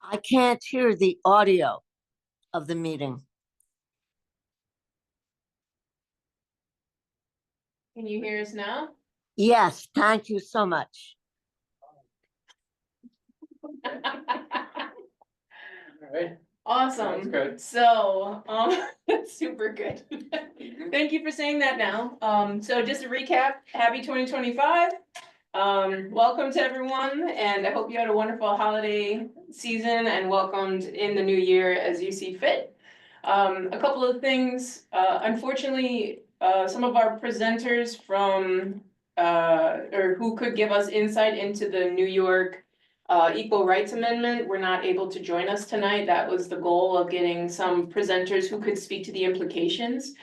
I can't hear the audio of the meeting. Can you hear us now? Yes, thank you so much. Right. Awesome. Sounds good. So, that's super good. Thank you for saying that now. So just to recap, happy 2025. Welcome to everyone, and I hope you had a wonderful holiday season and welcomed in the new year as you see fit. A couple of things, unfortunately, some of our presenters from, or who could give us insight into the New York Equal Rights Amendment were not able to join us tonight. That was the goal of getting some presenters who could speak to the implications.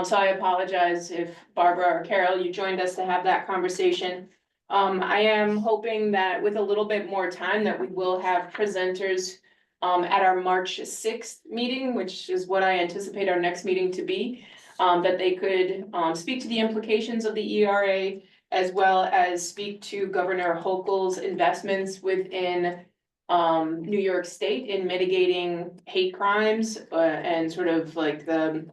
So I apologize if Barbara or Carol, you joined us to have that conversation. I am hoping that with a little bit more time that we will have presenters at our March 6th meeting, which is what I anticipate our next meeting to be, that they could speak to the implications of the ERA, as well as speak to Governor Hochul's investments within New York State in mitigating hate crimes and sort of like the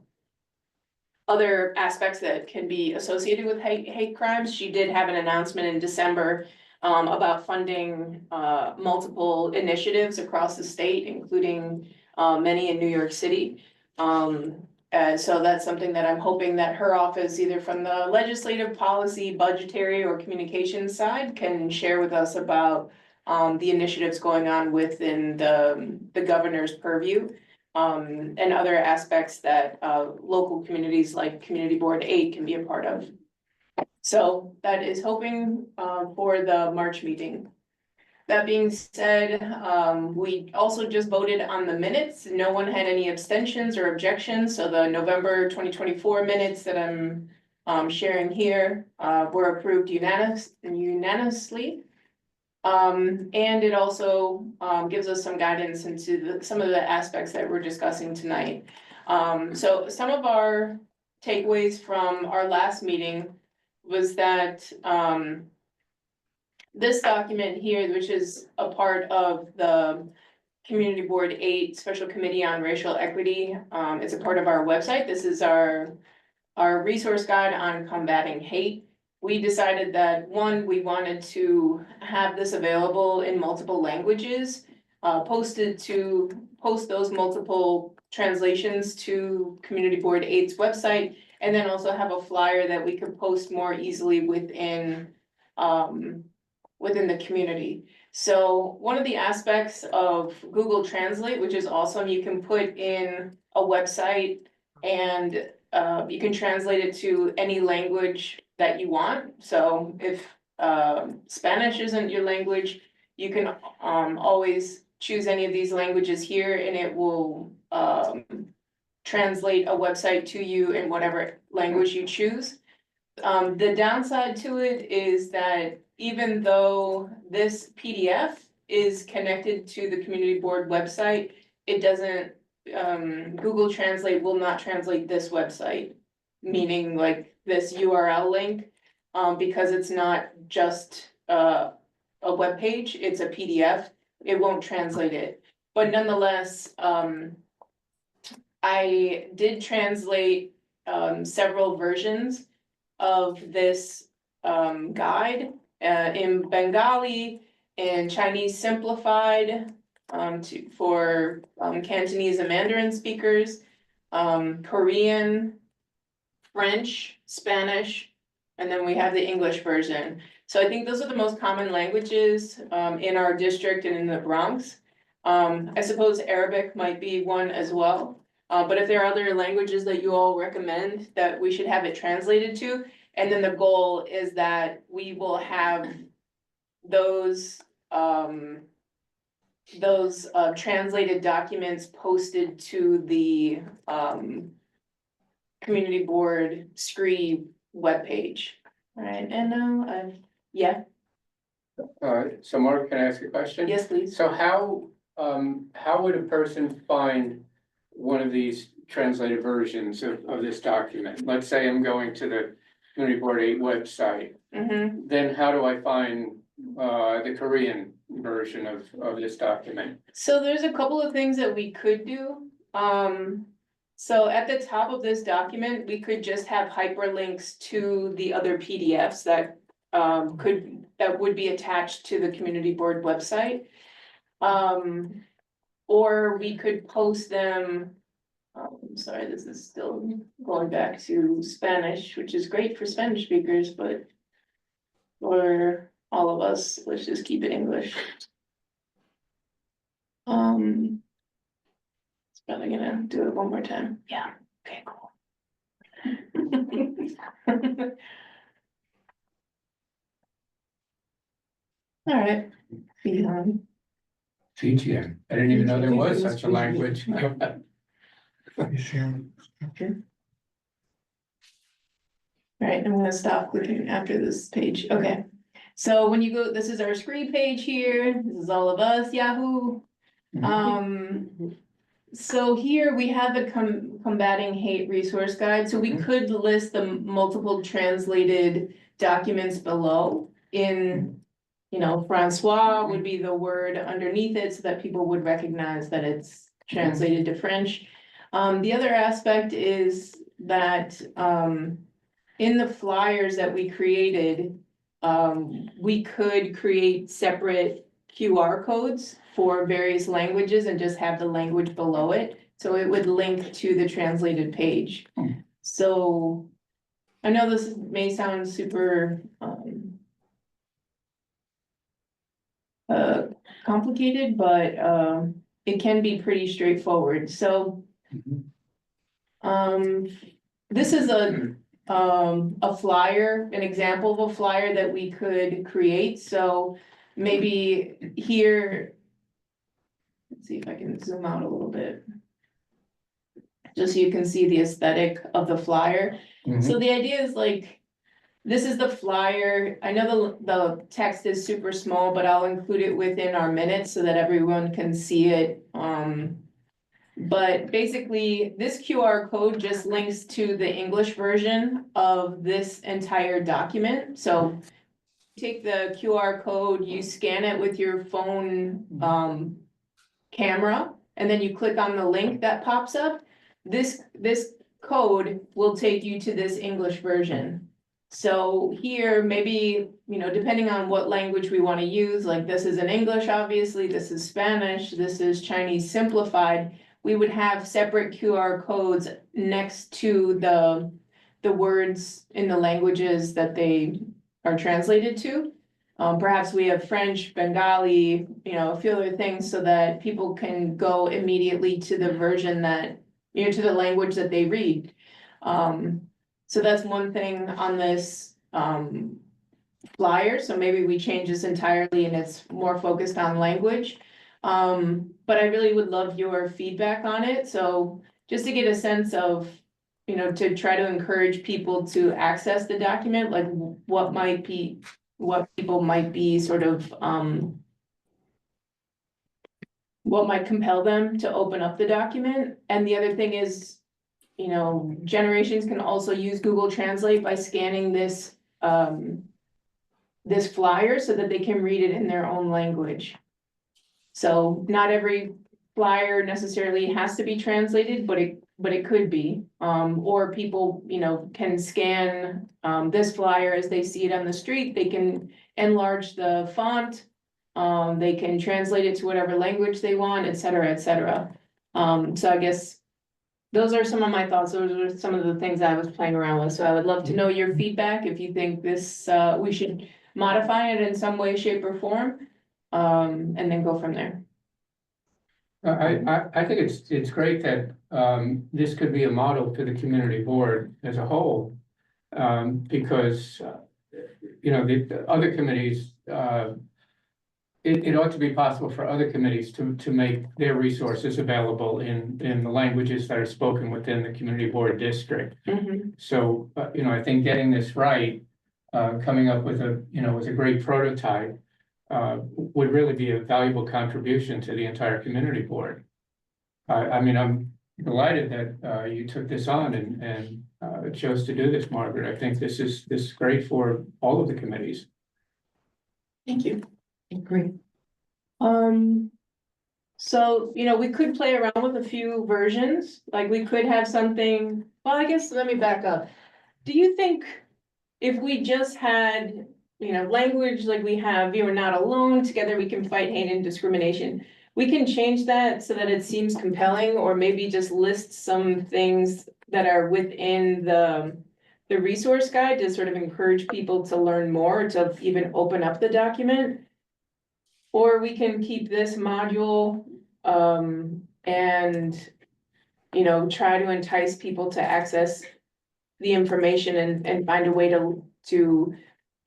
other aspects that can be associated with hate crimes. She did have an announcement in December about funding multiple initiatives across the state, including many in New York City. So that's something that I'm hoping that her office, either from the legislative policy, budgetary, or communications side, can share with us about the initiatives going on within the governor's purview. And other aspects that local communities like Community Board 8 can be a part of. So that is hoping for the March meeting. That being said, we also just voted on the minutes. No one had any abstentions or objections, so the November 2024 minutes that I'm sharing here were approved unanimously. And it also gives us some guidance into some of the aspects that we're discussing tonight. So some of our takeaways from our last meeting was that this document here, which is a part of the Community Board 8 Special Committee on Racial Equity, it's a part of our website. This is our resource guide on combating hate. We decided that, one, we wanted to have this available in multiple languages, post those multiple translations to Community Board 8's website, and then also have a flyer that we could post more easily within the community. So one of the aspects of Google Translate, which is awesome, you can put in a website and you can translate it to any language that you want. So if Spanish isn't your language, you can always choose any of these languages here and it will translate a website to you in whatever language you choose. The downside to it is that even though this PDF is connected to the community board website, it doesn't, Google Translate will not translate this website, meaning like this URL link, because it's not just a web page, it's a PDF, it won't translate it. But nonetheless, I did translate several versions of this guide in Bengali, in Chinese Simplified, for Cantonese and Mandarin speakers, Korean, French, Spanish, and then we have the English version. So I think those are the most common languages in our district and in the Bronx. I suppose Arabic might be one as well. But if there are other languages that you all recommend that we should have it translated to, and then the goal is that we will have those translated documents posted to the community board SCREE webpage. All right, and yeah, So Mark, can I ask a question? yes, please. So how would a person find one of these translated versions of this document? Let's say I'm going to the Community Board 8 website, Mm-hmm. then how do I find the Korean version of this document? So there's a couple of things that we could do. So at the top of this document, we could just have hyperlinks to the other PDFs that that would be attached to the community board website. Or we could post them. Sorry, this is still going back to Spanish, which is great for Spanish speakers, but for all of us, let's just keep it English. It's probably gonna do it one more time. Yeah, okay, cool. All right. Fijian, I didn't even know there was such a language. All right, I'm gonna stop clicking after this page. Okay. So when you go, this is our screen page here. This is all of us, Yahoo. So here we have the combating hate resource guide. So we could list the multiple translated documents below in, you know, Francois would be the word underneath it so that people would recognize that it's translated to French. The other aspect is that, in the flyers that we created, we could create separate QR codes for various languages and just have the language below it. So it would link to the translated page. So I know this may sound super complicated, but it can be pretty straightforward. So this is a flyer, an example of a flyer that we could create. So maybe here, let's see if I can zoom out a little bit. Just so you can see the aesthetic of the flyer. So the idea is like, this is the flyer. I know the text is super small, but I'll include it within our minutes so that everyone can see it. But basically, this QR code just links to the English version of this entire document. So take the QR code, you scan it with your phone camera, and then you click on the link that pops up. This code will take you to this English version. So here, maybe, you know, depending on what language we want to use, like this is in English, obviously, this is Spanish, this is Chinese simplified. We would have separate QR codes next to the words in the languages that they are translated to. Perhaps we have French, Bengali, you know, a few other things so that people can go immediately to the version that, you know, to the language that they read. So that's one thing on this flyer. So maybe we change this entirely and it's more focused on language. But I really would love your feedback on it. So just to get a sense of, you know, to try to encourage people to access the document, like what people might be sort of, what might compel them to open up the document. And the other thing is, you know, generations can also use Google Translate by scanning this, this flyer so that they can read it in their own language. So not every flyer necessarily has to be translated, but it could be. Or people, you know, can scan this flyer as they see it on the street. They can enlarge the font. They can translate it to whatever language they want, et cetera, et cetera. So I guess those are some of my thoughts. Those are some of the things I was playing around with. So I would love to know your feedback if you think this, we should modify it in some way, shape, or form. And then go from there. I think it's great that this could be a model for the community board as a whole. Because you know, the other committees, it ought to be possible for other committees to make their resources available in the languages that are spoken within the community board district. So you know, I think getting this right, coming up with a great prototype would really be a valuable contribution to the entire community board. I mean, I'm delighted that you took this on and chose to do this, Margaret. I think this is great for all of the committees. Thank you. Agree. So, we could play around with a few versions, like we could have something, well, I guess, let me back up. Do you think if we just had, language like we have, you are not alone, together we can fight hate and discrimination, we can change that so that it seems compelling, or maybe just list some things that are within the resource guide to sort of encourage people to learn more, to even open up the document? Or we can keep this module, and, try to entice people to access the information and find a way to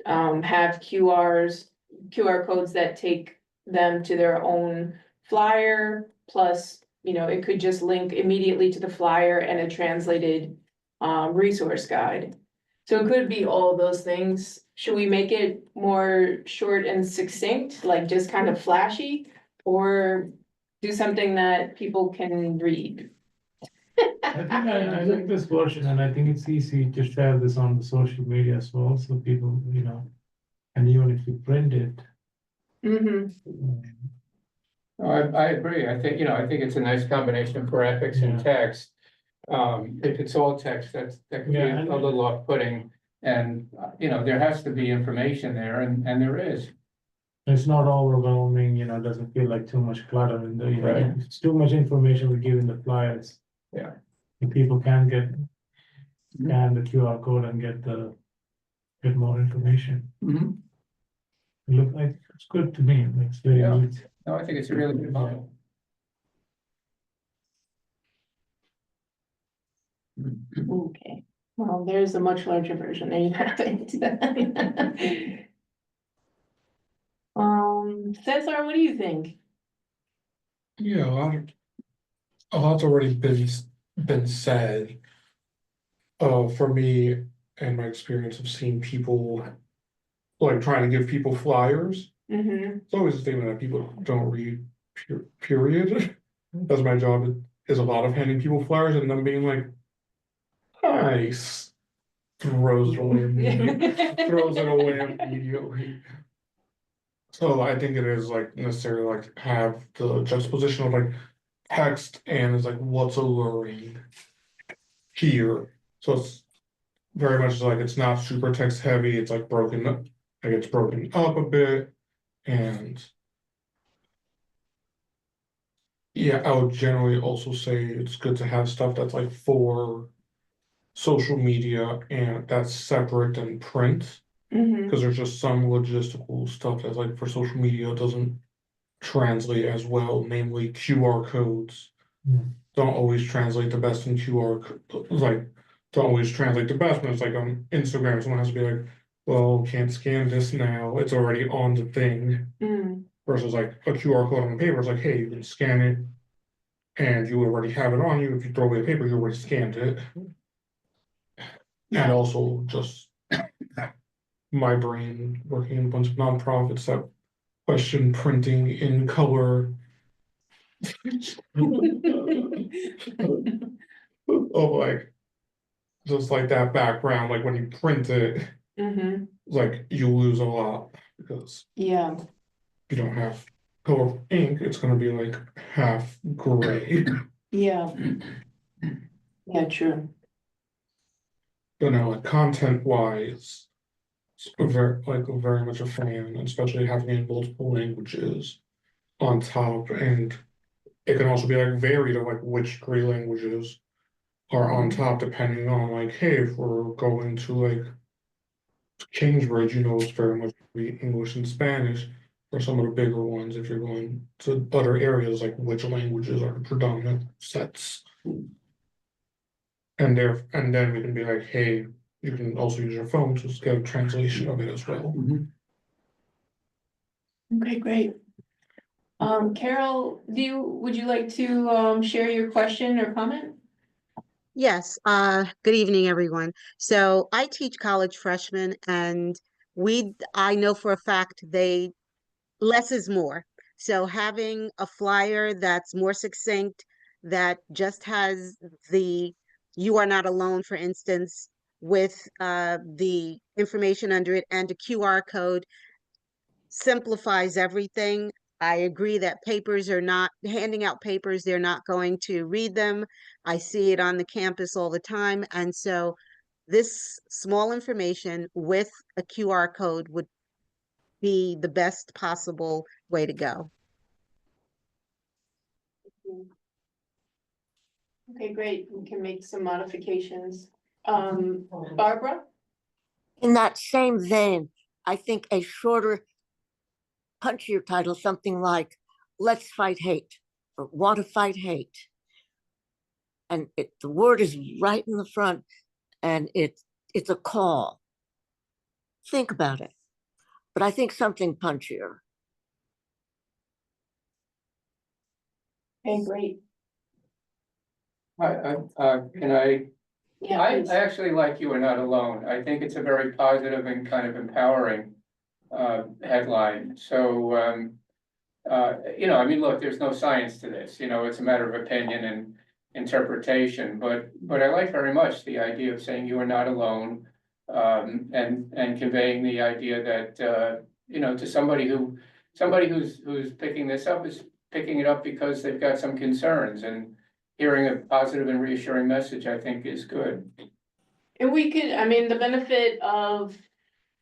have QR codes that take them to their own flyer, plus, it could just link immediately to the flyer and a translated resource guide. So it could be all of those things. Should we make it more short and succinct, like just kind of flashy, or do something that people can read? I think I like this version, and I think it's easy to share this on the social media as well, so people, and even if you print it. Mm-hmm. I agree. I think, I think it's a nice combination of graphics and text. If it's all text, that can be Yeah, a little off-putting. And, there has to be information there, and there is. It's not overwhelming, it doesn't feel like too much clutter in the, Right. if it's too much information we give in the flyers. Yeah. If people can Mhm. scan the QR code and get more information. Mhm. It look like, it's good to me, it's very Yeah. neat. No, I think it's a really good model. Okay, well, there's a much larger version, there you have it. Cesar, what do you think? Yeah, a lot's already been said. For me and my experience of seeing people like trying to give people flyers, Mm-hmm. it's always a statement that people don't read, period. That's my job is a lot of handing people flyers and them being like, nice, throws it away immediately. So I think it is like necessary to like have the juxtaposition of like text and is like what's alluring here. So it's very much like it's not super text heavy, it's like broken up, like it's broken up a bit. And yeah, I would generally also say it's good to have stuff that's like for social media and that's separate than print. Mm-hmm. Because there's just some logistical stuff that's like for social media doesn't translate as well, namely QR codes. Hmm. Don't always translate the best in like don't always translate the best when it's like on Instagram, someone has to be like, well, can't scan this now, it's already on the thing. Mm. Versus like a QR code on the paper, it's like, hey, you can scan it and you already have it on you. If you throw away the paper, you already scanned it. And also just my brain working in a bunch of nonprofits that question printing in color of like just like that background, like when you print it, Mm-hmm. like you lose a lot because Yeah, you don't have color ink, it's gonna be like half gray. yeah. Yeah, true. You know, like content wise, very much a fan, especially having it in multiple languages on top, and it can also be like varied of like which three languages are on top, depending on like, hey, if we're going to like Kingsbridge, it's very much be English and Spanish, or some of the bigger ones. If you're going to other areas, like which languages are the predominant sets. And then we can be like, hey, you can also use your phone to get a translation of it as well. Okay, great. Carol, would you like to share your question or comment? Yes, good evening, everyone. So I teach college freshmen and I know for a fact less is more. So having a flyer that's more succinct, that just has the "you are not alone," for instance, with the information under it and a QR code simplifies everything. I agree that papers are not, handing out papers, they're not going to read them. I see it on the campus all the time. And so this small information with a QR code would be the best possible way to go. Okay, great. We can make some modifications. Barbara? In that same vein, I think a shorter, punchier title, something like "Let's Fight Hate" or "Want to Fight Hate," and the word is right in the front, and it's a call. Think about it, but I think something punchier. Okay, great. Can I Yeah, I please. actually like "You Are Not Alone." I think it's a very positive and kind of empowering headline. So, I mean, look, there's no science to this, it's a matter of opinion and interpretation, but I like very much the idea of saying you are not alone. And conveying the idea that, to somebody who's picking this up is picking it up because they've got some concerns, and hearing a positive and reassuring message, I think, is good. And we could, I mean, the benefit of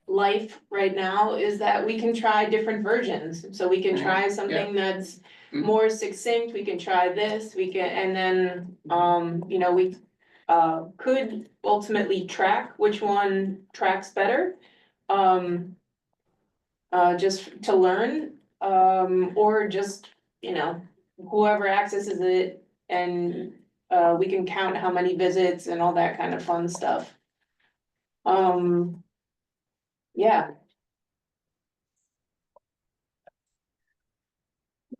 life right now is that we can try different versions. So we can try something that's Mhm. more succinct, we can try this, and then, we could ultimately track which one tracks better. Just to learn, or just, whoever accesses it, and we can count how many visits and all that kind of fun stuff. Yeah.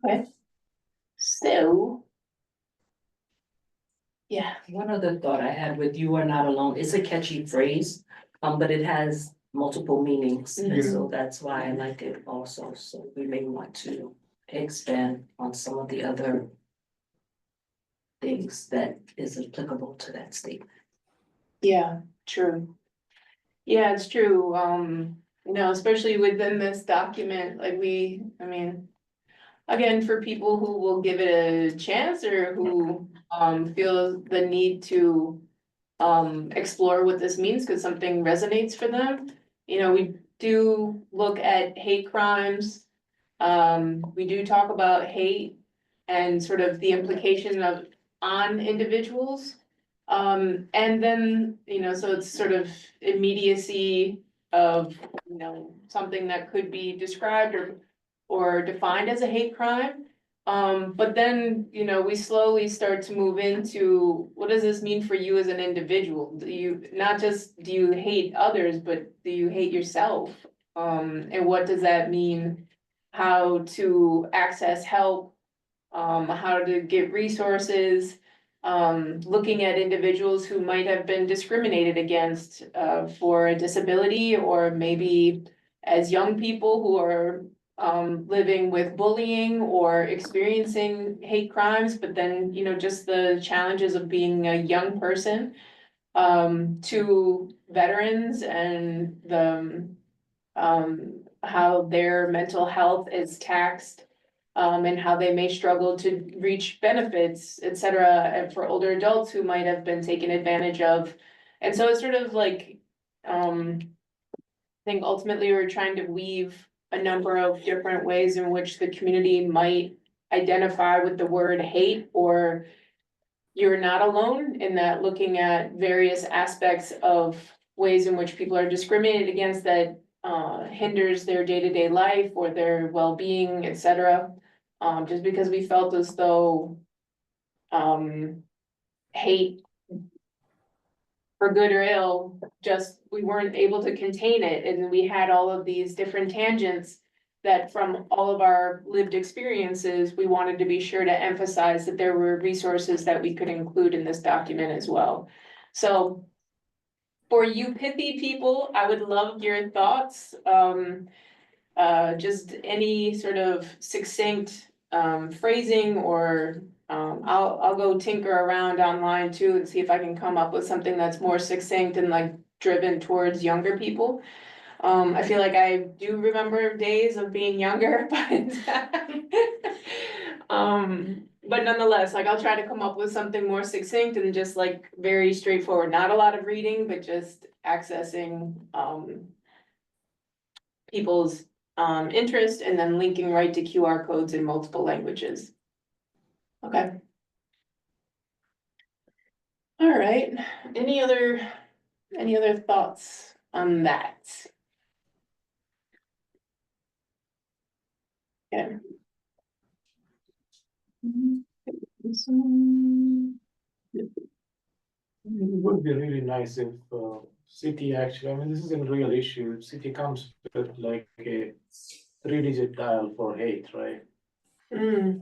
Okay. So. Yeah, One other thought I had with "You Are Not Alone," it's a catchy phrase, but it has multiple meanings, and so that's why I like it also, so we may want to expand on some of the other things that is applicable to that statement. yeah, true. Yeah, it's true, especially within this document, like I mean. Again, for people who will give it a chance or who feel the need to explore what this means because something resonates for them. We do look at hate crimes. We do talk about hate and sort of the implication of on individuals. And then, so it's sort of immediacy of, something that could be described or defined as a hate crime. But then, we slowly start to move into, what does this mean for you as an individual? Do you hate others, but do you hate yourself? And what does that mean? How to access help, how to get resources, looking at individuals who might have been discriminated against, for a disability, or maybe as young people who are living with bullying or experiencing hate crimes, but then, just the challenges of being a young person, to veterans and how their mental health is taxed, and how they may struggle to reach benefits, et cetera, and for older adults who might have been taken advantage of. And so it's sort of like, I think ultimately we're trying to weave a number of different ways in which the community might identify with the word hate, or you're not alone in that, looking at various aspects of ways in which people are discriminated against that hinders their day-to-day life or their well-being, et cetera. Just because we felt as though hate, for good or ill, just we weren't able to contain it, and we had all of these different tangents that from all of our lived experiences, we wanted to be sure to emphasize that there were resources that we could include in this document as well. So for you pithy people, I would love your thoughts. Just any sort of succinct phrasing, or I'll go tinker around online too and see if I can come up with something that's more succinct and like driven towards younger people. I feel like I do remember days of being younger, but nonetheless, like I'll try to come up with something more succinct and just like very straightforward, not a lot of reading, but just accessing, people's, interest and then linking right to QR codes in multiple languages. Okay. All right, any other thoughts on that? Yeah. It would be really nice if city actually, I mean, this is a real issue. If city comes with like a 3-digit dial for hate, right? Mm,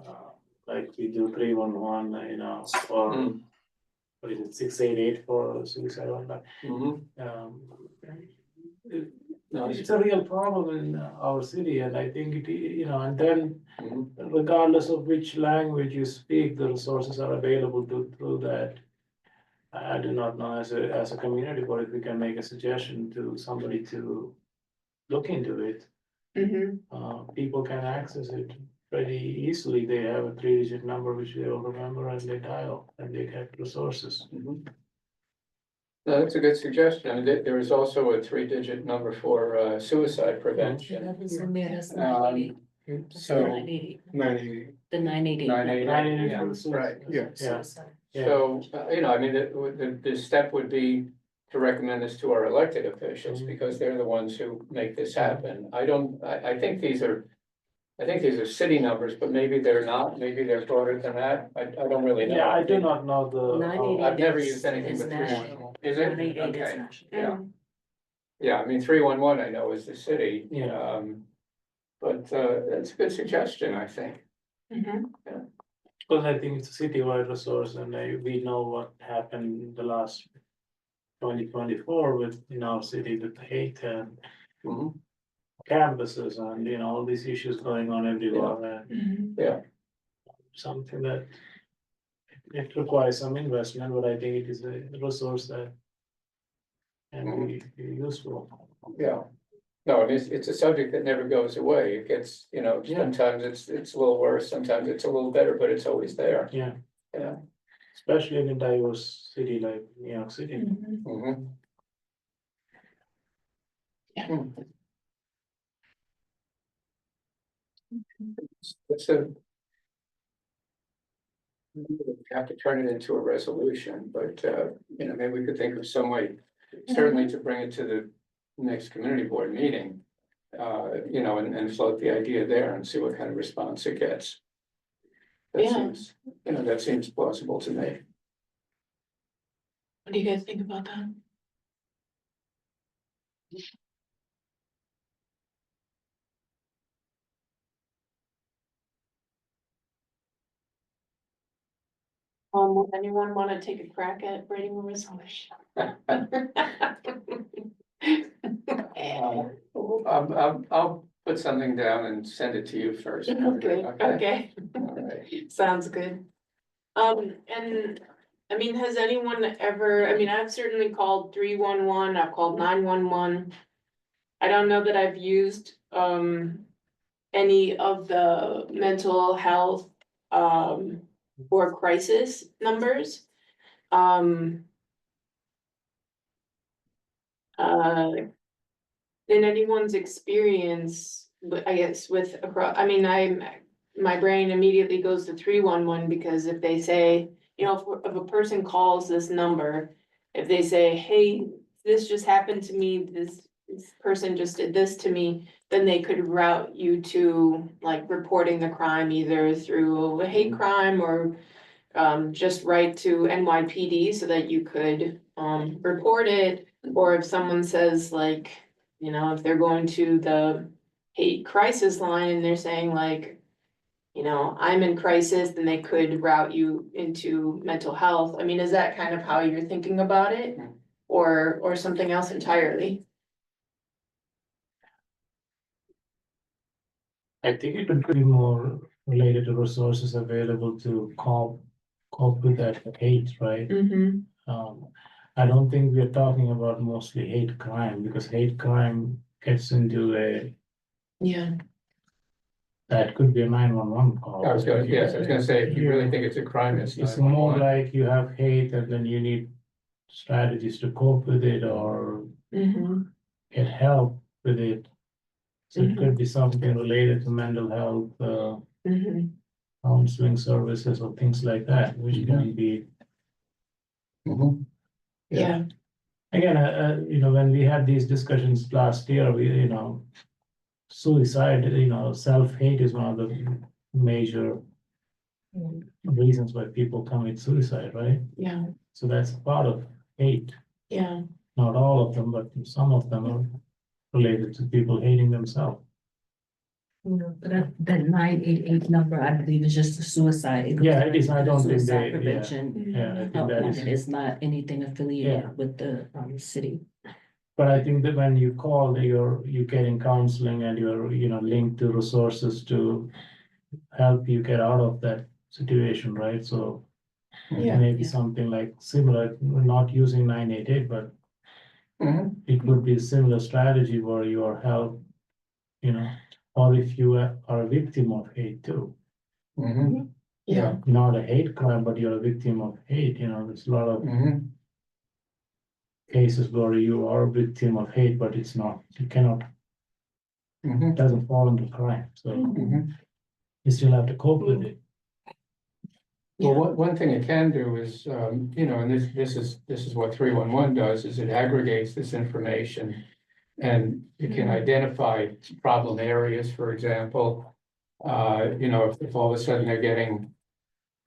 Like we do 311, you know, or Mm. what is it, 688 for suicide hotline. Mhm. No, It's a real problem in our city, and I think it, you know, and then Mhm. regardless of which language you speak, the resources are available to through that. I do not know as a community, but if we can make a suggestion to somebody to look into it, mhm. people can access it pretty easily. They have a 3-digit number which they all remember and they dial and they get resources. Mhm. No, that's a good suggestion. I mean, there is also a 3-digit number for suicide prevention. That is in there, that's So 980, 90. the 980. 980, 980 yeah, for the suicide. right. Yeah. Yeah. Yeah. So, you know, I mean, the step would be to recommend this to our elected officials Mhm. because they're the ones who make this happen. I think these are city numbers, but maybe they're not, maybe they're broader than that. I don't really know. Yeah, I do not know the. 988 I've never is- used anything is but national. 311. Is it? 988 is Okay. national. Yeah. Yeah, I mean, 311 I know is the city. Yeah. But that's a good suggestion, I think. Mhm. Because I think it's a citywide resource and we know what happened in the last 2024 with in our city with hate and Mhm. campuses and, you know, all these issues going on everywhere. And Mhm. something that it requires some investment, but I think it is a resource that can be useful. Yeah. No, I mean, it's a subject that never goes away. It gets, you know, Yeah. sometimes it's a little worse, sometimes it's a little better, but it's always there. Yeah. Yeah. Especially in a diverse city like New York City. Mhm. Mhm. Yeah. Hmm. It's a. We have to turn it into a resolution, but, you know, maybe we could think of some way, certainly to bring it to the next community board meeting. You know, and float the idea there and see what kind of response it gets. That Yeah. seems, you know, that seems plausible to me. What do you guys think about that? Would anyone want to take a crack at writing a resolution? I'll put something down and send it to you first. Okay, okay, All right. sounds good. And, I mean, has anyone ever, I mean, I've certainly called 311, I've called 911. I don't know that I've used, any of the mental health, or crisis numbers. In anyone's experience, I guess with across, I mean, my brain immediately goes to 311 because if they say, you know, if a person calls this number, if they say, hey, this just happened to me, this person just did this to me, then they could route you to like reporting the crime either through a hate crime or just write to NYPD so that you could report it. Or if someone says like, you know, if they're going to the hate crisis line and they're saying like, you know, I'm in crisis, then they could route you into mental health. I mean, is that kind of how you're thinking about it? Or something else entirely? I think it would be more related to resources available to cope with that hate, right? Mm-hmm. I don't think we're talking about mostly hate crime because hate crime gets into Yeah. that could be a 911 call. I was gonna say, if you really think it's a crime, it's It's more 911. like you have hate and then you need strategies to cope with it or Mm-hmm. get help with it. So it Mhm. could be something related to mental health, Mm-hmm. counseling services or things like that, which can be, Mhm. Yeah. again, when we had these discussions last year, suicide, self-hate is one of the major reasons why people commit suicide, right? Yeah. So that's part of hate. Yeah. Not all of them, but some of them are related to people hating themselves. But that 988 number, I believe, is just a suicide. goes Yeah, it is. I don't think suicide they- yeah. Prevention Yeah, I think that helpline, is. and it's not anything Yeah. affiliated with the city. But I think that when you call, you're getting counseling and you're, linked to resources to help you get out of that situation, right? So Yeah. maybe something like similar, not using 988, but Mhm. it could be a similar strategy where you are helped, or if you are a victim of hate too. Mhm. Yeah. Not a hate crime, but you're a victim of hate, there's a lot of Mhm. cases where you are a victim of hate, but it's not, you cannot, Mhm. doesn't fall into crime, so Mhm. you still have to cope with it. Well, one thing it can do is, and this is what 311 does, is it aggregates this information. And it can identify problem areas, for example. If all of a sudden they're getting.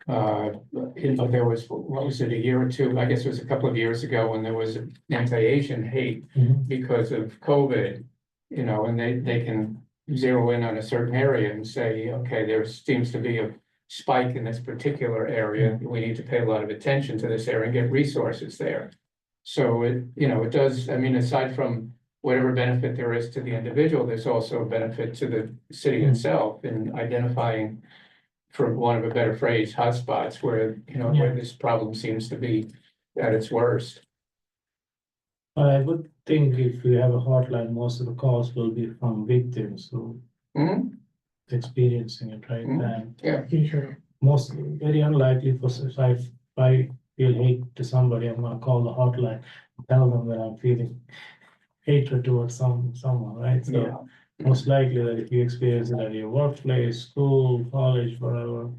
There was, what was it, a year or two, I guess it was a couple of years ago, when there was anti-Asian hate because of COVID. And they can zero in on a certain area and say, okay, there seems to be a spike in this particular area. We need to pay a lot of attention to this area and get resources there. So it does, I mean, aside from whatever benefit there is to the individual, there's also a benefit to the city itself in identifying, for want of a better phrase, hotspots where, where this problem seems to be at its worst. But I would think if we have a hotline, most of the calls will be from victims who Mhm. experiencing it, right? Mhm. And Yeah. most, very unlikely for, if I feel hate to somebody, I'm gonna call the hotline, tell them that I'm feeling hatred towards someone, right? So Yeah. most likely that if you experience it at your workplace, school, college, whatever,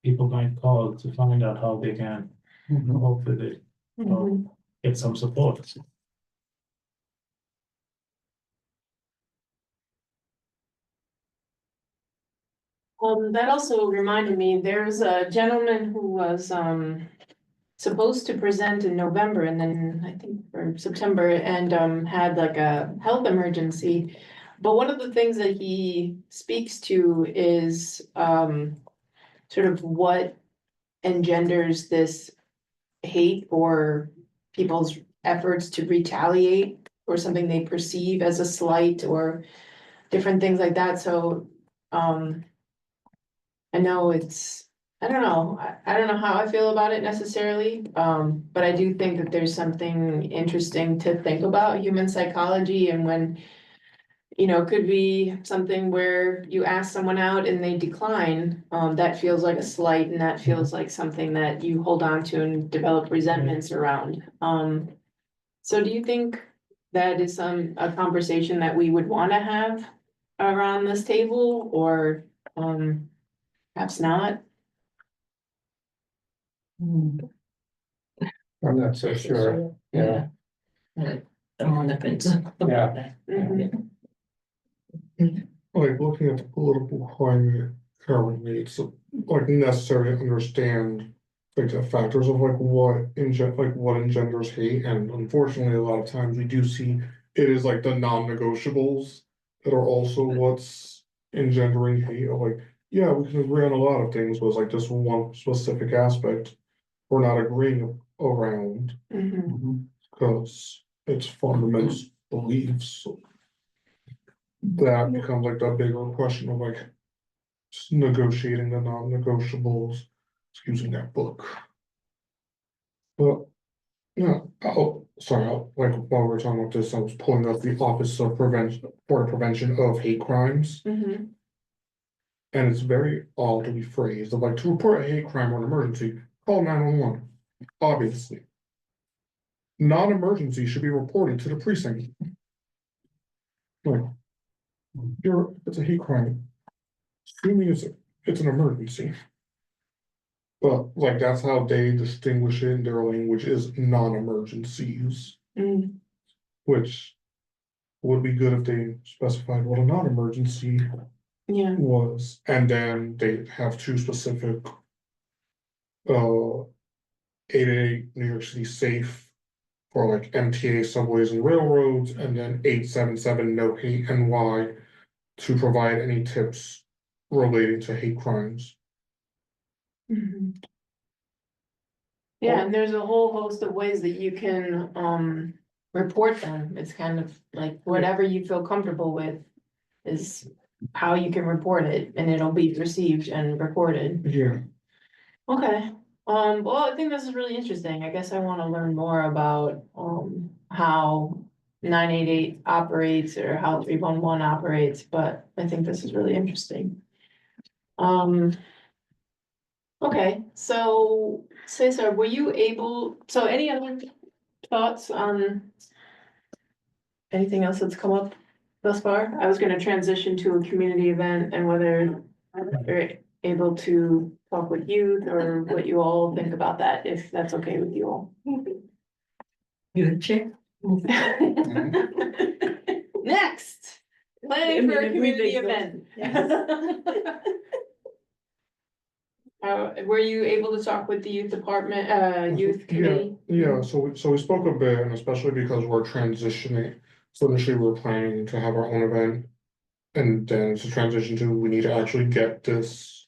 people might call to find out how they can Mhm. cope with it, or get some support. That also reminded me, there's a gentleman who was, supposed to present in November and then I think or September and, had like a health emergency. But one of the things that he speaks to is, sort of what engenders this hate or people's efforts to retaliate or something they perceive as a slight or different things like that. So, I know I don't know, I don't know how I feel about it necessarily, but I do think that there's something interesting to think about human psychology and when, it could be something where you ask someone out and they decline, that feels like a slight and that feels like something that you hold on to and develop resentments around. So do you think that is a conversation that we would want to have around this table or, perhaps not? Hmm. I'm not so sure. Yeah. I'm on the fence. Yeah. Mhm. Like looking at the political climate currently, it's like necessary to understand like the factors of like what engenders hate, and unfortunately a lot of times we do see it is like the non-negotiables that are also what's engendering hate. Of like, yeah, we can agree on a lot of things, but it's like this one specific aspect we're not agreeing around Mhm. Mhm. because it's fundamental beliefs. That becomes like the bigger question of like just negotiating the non-negotiables, excusing that book. But yeah, sorry, like while we're talking about this, I was pulling up the Office of Prevention for the Prevention of Hate Crimes. Mhm. And it's very oddly phrased, of like to report a hate crime or an emergency, call 911. Obviously. Non-emergency should be reported to the precinct. Like, it's a hate crime. Assuming it's an emergency. But like that's how they distinguish it in their language is non-emergencies, Mm. which would be good if they specified what a non-emergency Yeah. was, and then they have two specific. 888 New York City Safe for like MTA subways and railroads, and then 877 No Hate NY to provide any tips relating to hate crimes. Mhm. Yeah, and there's a whole host of ways that you can report them. It's kind of like whatever you feel comfortable with is how you can report it and it'll be received and recorded. Yeah, Okay, well, I think this is really interesting. I guess I wanna learn more about how 988 operates or how 311 operates, but I think this is really interesting. Okay, so Cesar, were you able, so any other thoughts on anything else that's come up thus far? I was gonna transition to a community event and whether you're able to talk with youth or what you all think about that, if that's okay with you all. You check. Next, planning for a community event. Were you able to talk with the youth department, youth committee? yeah, so we spoke a bit, and especially because we're transitioning. So initially we were planning to have our own event. And then it's a transition to, we need to actually get this.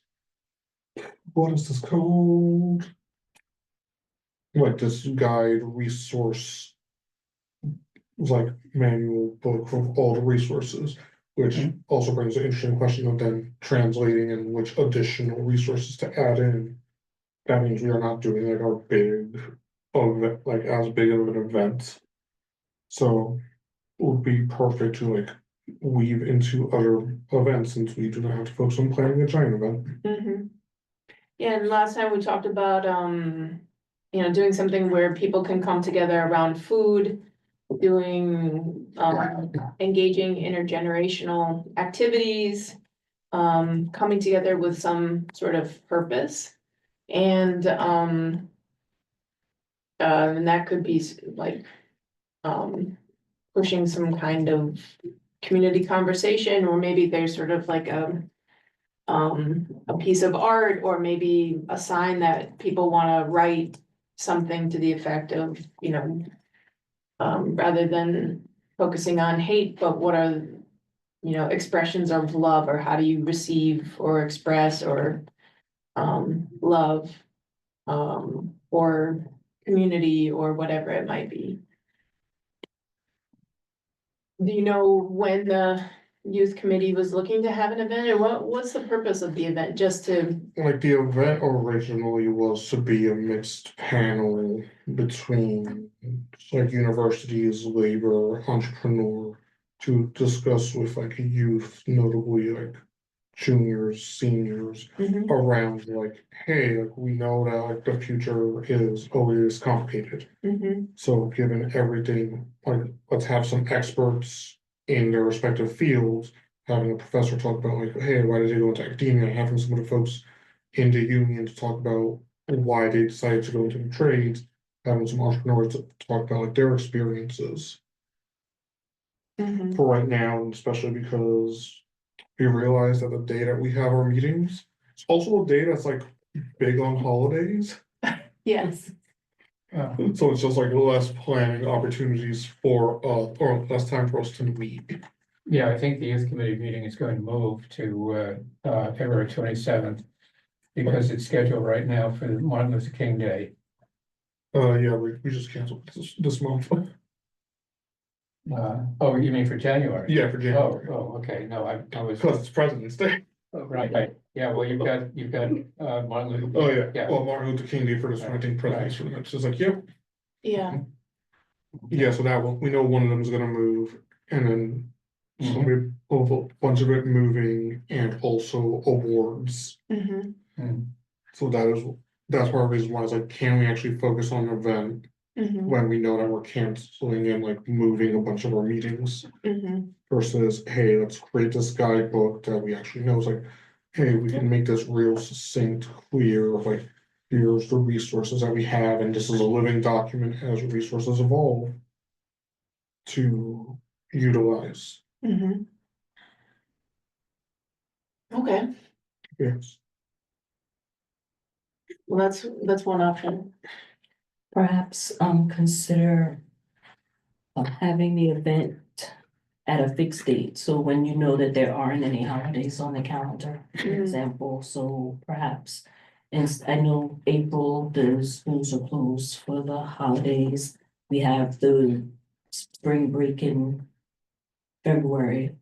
What is this called? Like this guide resource. Like manual book of all the resources, which also brings an interesting question of then translating and which additional resources to add in. That means we are not doing like our big, like as big of an event. So it would be perfect to like weave into other events since we do not have to focus on planning a giant event. Mhm. Yeah, and last time we talked about, doing something where people can come together around food. Doing, engaging intergenerational activities. Coming together with some sort of purpose. And that could be like, pushing some kind of community conversation, or maybe there's sort of like a piece of art, or maybe a sign that people wanna write something to the effect of, rather than focusing on hate, but what are, expressions of love, or how do you receive or express or love, or community, or whatever it might be. Do you know when the youth committee was looking to have an event, or what's the purpose of the event, just to? Like the event originally was to be a mixed panel between like universities, labor, entrepreneur, to discuss with like youth, notably like juniors, seniors, around like, hey, like we know that like the future is always complicated. So given everything, like let's have some experts in their respective fields, having a professor talk about like, hey, why did they go into academia, having some of the folks in the union to talk about why they decided to go into the trades, having some entrepreneurs to talk about like their experiences. For right now, and especially because we realize that the day that we have our meetings, it's also a day that's like big on holidays. Yes. So it's just like less planning opportunities for or less time for us to meet. Yeah, I think the youth committee meeting is going to move to February 27th. Because it's scheduled right now for Martin Luther King Day. Yeah, we just canceled this month. Oh, you mean for January? Yeah, for January. Oh, okay, no, I was. Because it's President's Day. Right, yeah, well, you've got Martin Luther. Oh, yeah, well, Martin Luther King Day for the 19th presidents, for them, it's just like, yep. Yeah. Yeah, so that one, we know one of them is gonna move, and then somebody, a bunch of it moving, and also awards. So that's part of the reason why I was like, can we actually focus on an event when we know that we're canceling and like moving a bunch of our meetings? Versus, hey, let's create this guidebook that we actually know is like, hey, we can make this real succinct, clear, of like, here's the resources that we have, and this is a living document as resources evolve to utilize. Okay, Yes. well, that's one option. Perhaps consider having the event at a fixed date, so when you know that there aren't any holidays on the calendar, for example, so perhaps. And I know April, the schools are closed for the holidays. We have the spring break in February,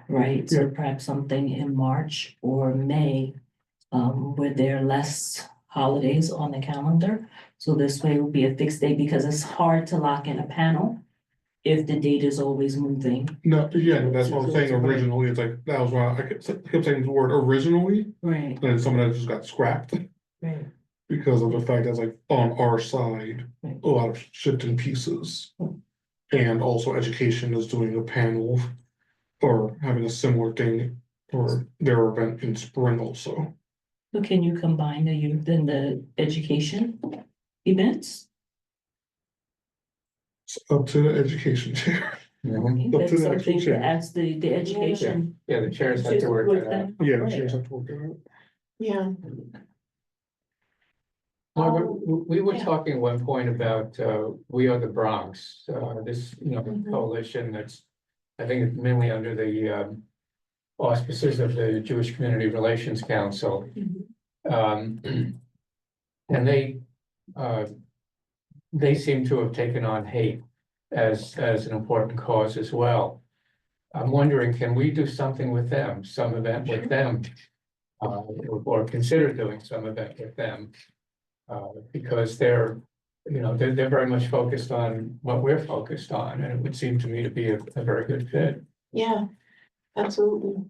right? So perhaps something in March or May, where there are less holidays on the calendar. So this way it will be a fixed day, because it's hard to lock in a panel if the date is always moving. No, yeah, that's what I'm saying originally, it's like, that was why I kept saying the word originally, Right, and then some of that just got scrapped. right. Because of the fact that's like on our side, Right. a lot of shifting pieces. And also education is doing a panel or having a similar thing for their event in spring also. So can you combine the youth and the education events? It's up to the education chair. Mhm. Up to That's the actual something to chair. ask the education. Yeah, the chairs have to just work with that out. them. Yeah, Right. chairs have to work it out. Yeah. Well, we were Yeah. talking at one point about, We Are the Bronx, this, Mhm. coalition that's, I think it's mainly under the, auspices of the Jewish Community Relations Council. Um, and they seem to have taken on hate as an important cause as well. I'm wondering, can we do something with them, some event with them? Or consider doing some event with them? Because they're very much focused on what we're focused on, and it would seem to me to be a very good fit. Yeah, absolutely.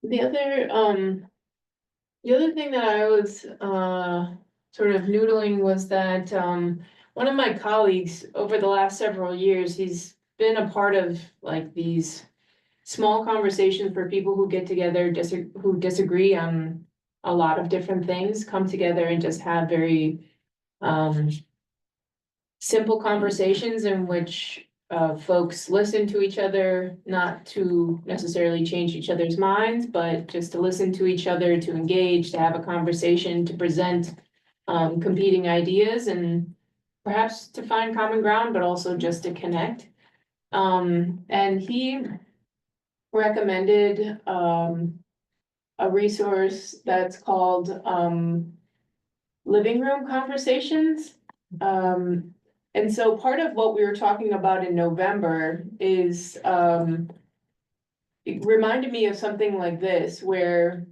The other thing that I was, sort of noodling was that, one of my colleagues over the last several years, he's been a part of like these small conversations for people who get together, who disagree on a lot of different things, come together and just have very, simple conversations in which folks listen to each other, not to necessarily change each other's minds, but just to listen to each other, to engage, to have a conversation, to present competing ideas and perhaps to find common ground, but also just to connect. And he recommended a resource that's called Living Room Conversations. And so part of what we were talking about in November is, it reminded me of something like this, where,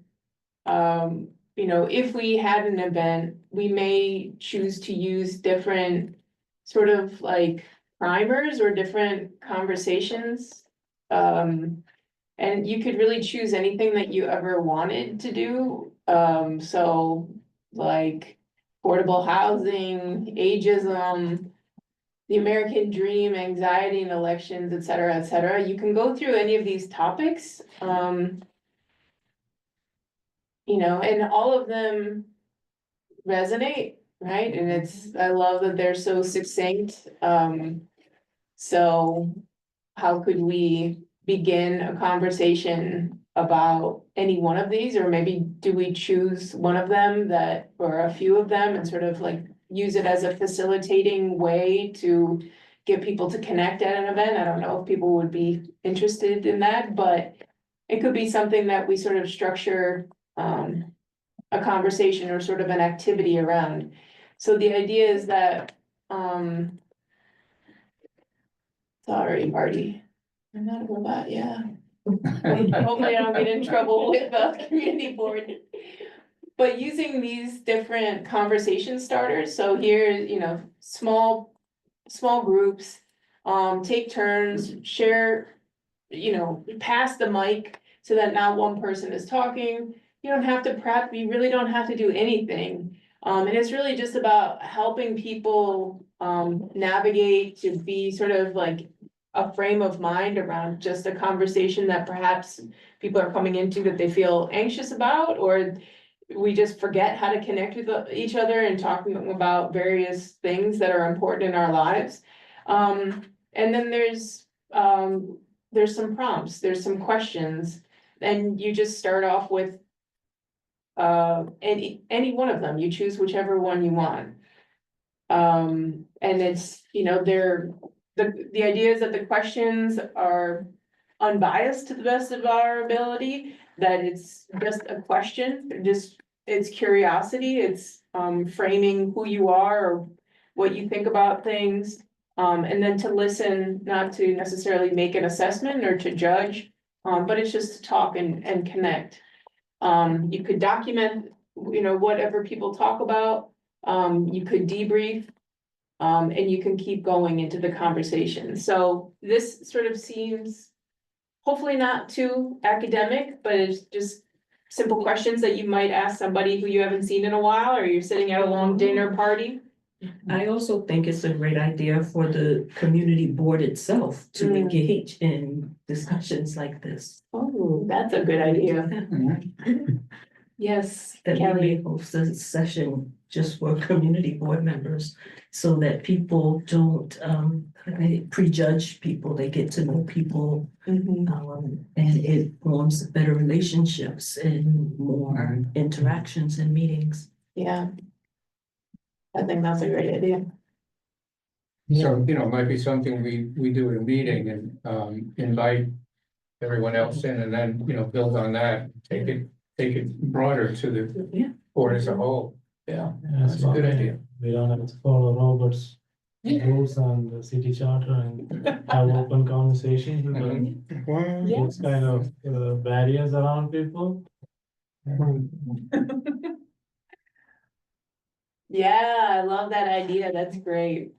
if we had an event, we may choose to use different sort of like primers or different conversations. And you could really choose anything that you ever wanted to do. So like affordable housing, ageism, the American dream, anxiety and elections, et cetera, et cetera. You can go through any of these topics. And all of them resonate, right? And I love that they're so succinct. So how could we begin a conversation about any one of these, or maybe do we choose one of them or a few of them and sort of like use it as a facilitating way to get people to connect at an event? I don't know if people would be interested in that, but it could be something that we sort of structure a conversation or sort of an activity around. So the idea is that, sorry, Marty. I'm not a robot, yeah. Hopefully I don't get in trouble with the community board. But using these different conversation starters, so here, small groups, take turns, share, pass the mic so that not one person is talking. You don't have to prep, you really don't have to do anything. And it's really just about helping people, navigate to be sort of like a frame of mind around just a conversation that perhaps people are coming into that they feel anxious about, or we just forget how to connect with each other and talking about various things that are important in our lives. And then there's some prompts, there's some questions, and you just start off with any one of them, you choose whichever one you want. And it's, the idea is that the questions are unbiased to the best of our ability, that it's just a question, it's curiosity, it's framing who you are or what you think about things. And then to listen, not to necessarily make an assessment or to judge, but it's just to talk and connect. You could document, whatever people talk about, you could debrief. And you can keep going into the conversation. So this sort of seems hopefully not too academic, but it's just simple questions that you might ask somebody who you haven't seen in a while, or you're sitting at a long dinner party. I also think it's a great idea for the community board itself to engage in discussions like this. Oh, that's a good idea. Yes, That we Kelly. may host a session just for community board members, so that people don't they prejudge people, they get to know people. And it forms better relationships and more interactions and meetings. Yeah. I think that's a great idea. So, it might be something we do at a meeting and invite everyone else in, and then, build on that, take it broader to Yeah. the board as a whole. Yeah, Yeah, that's a good idea. We don't have to follow Robert's rules and the city charter and have open conversations with them. Well, Yeah. It's kind of barriers around people. Yeah, I love that idea. That's great.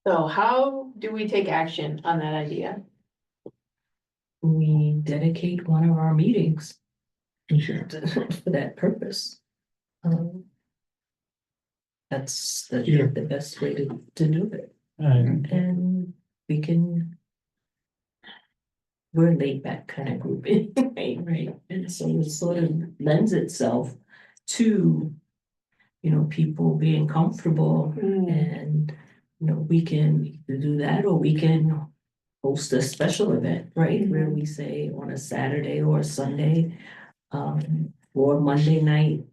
So how do we take action on that idea? We dedicate one of our meetings Yeah. for that purpose. That's Yeah. the best way to do it. And And we can. We're a laid back kind of group anyway, right? And so it sort of lends itself to, people being comfortable, and, we can either do that, or we can host a special event, right? Where we say on a Saturday or a Sunday, or Monday night,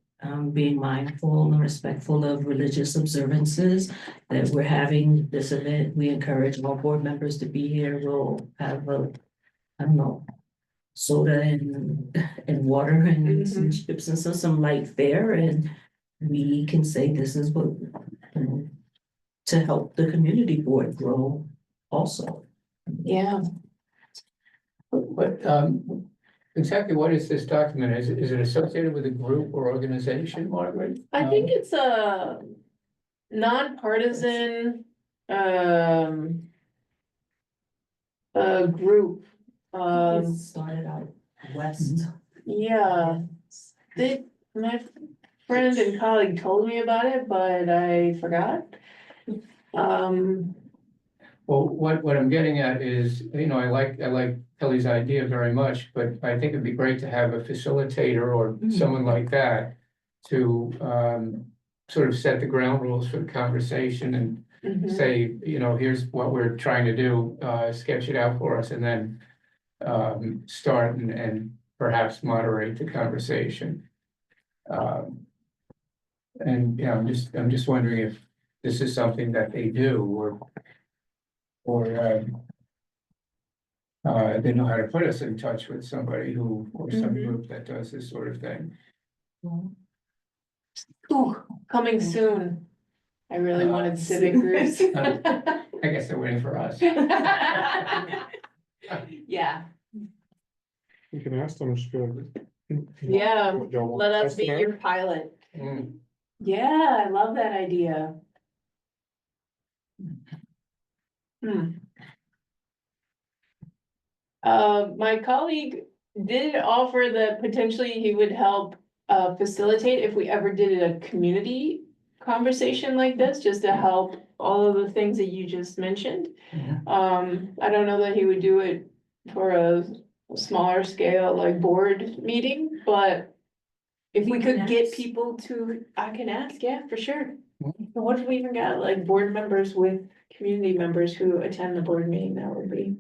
being mindful and respectful of religious observances, that we're having this event. We encourage all board members to be here. We'll have I don't know, soda and water and some chips and some light fare, and we can say this is what, to help the community board grow also. Yeah. But, exactly what is this document? Is it associated with a group or organization, Margaret? I think it's a nonpartisan, group. It started out west. Yeah, my friend and colleague told me about it, but I forgot. Well, what I'm getting at is, I like Kelly's idea very much, but I think it'd be great to have a facilitator or someone like that to sort of set the ground rules for the conversation and say, here's what we're trying to do, sketch it out for us, and then start and perhaps moderate the conversation. And, I'm just wondering if this is something that they do, or they know how to put us in touch with somebody or some group that does this sort of thing. Ooh, coming soon. I really wanted civic groups. I guess they're waiting for us. Yeah, You can ask them, just be like. yeah, What y'all want let us to be know? your pilot. Mm. Yeah, I love that idea. Hmm. My colleague did offer that potentially he would help facilitate if we ever did a community conversation like this, just to help all of the things that you just mentioned. I don't know that he would do it for a smaller scale, like board meeting, but if we could get people to, I can ask, yeah, for sure. What if we even got like board members with community members who attend the board meeting, that would be.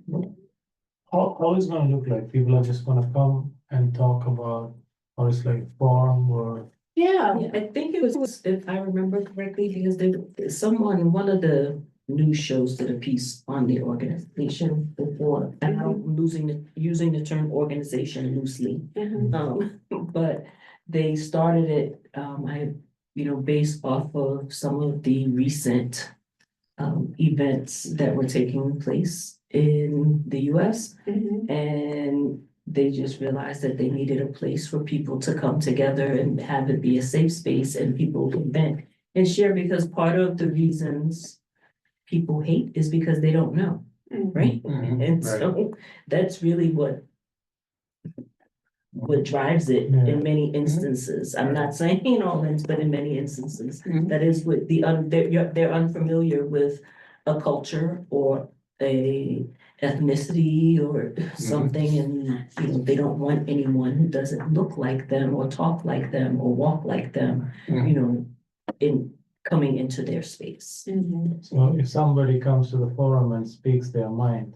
How is it gonna look like? People are just gonna come and talk about, or it's like forum or? Yeah, Yeah, I think it was, if I remember correctly, because someone, one of the news shows did a piece on the organization before, and I'm using the term organization loosely. But they started it, based off of some of the recent events that were taking place in the US. And they just realized that they needed a place for people to come together and have it be a safe space and people can vent and share, because part of the reasons people hate is because they don't know, right? Mhm, And right. so that's really what drives it in many instances. I'm not saying in all instances, but in many instances, Mhm. that is what they're unfamiliar with a culture or a ethnicity or something, and they don't want anyone who doesn't look like them or talk like them or walk like them, in coming into their space. So if somebody comes to the forum and speaks their mind,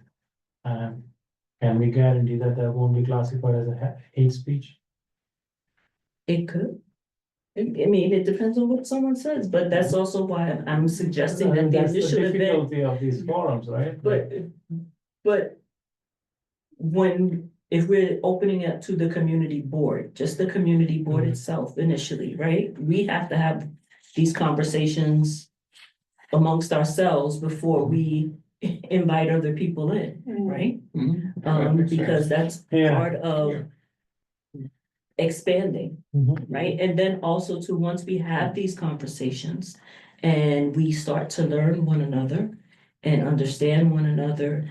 can we guarantee that that won't be classified as a hate speech? It could. I mean, it depends on what someone says, but that's also why I'm suggesting that the That's the initial event. difficulty of these forums, right? But if we're opening it to the community board, just the community board itself initially, right? We have to have these conversations amongst ourselves before we invite other people in, right? Mhm. That makes Because sense. that's part of expanding, right? And then also to, once we have these conversations and we start to learn one another and understand one another,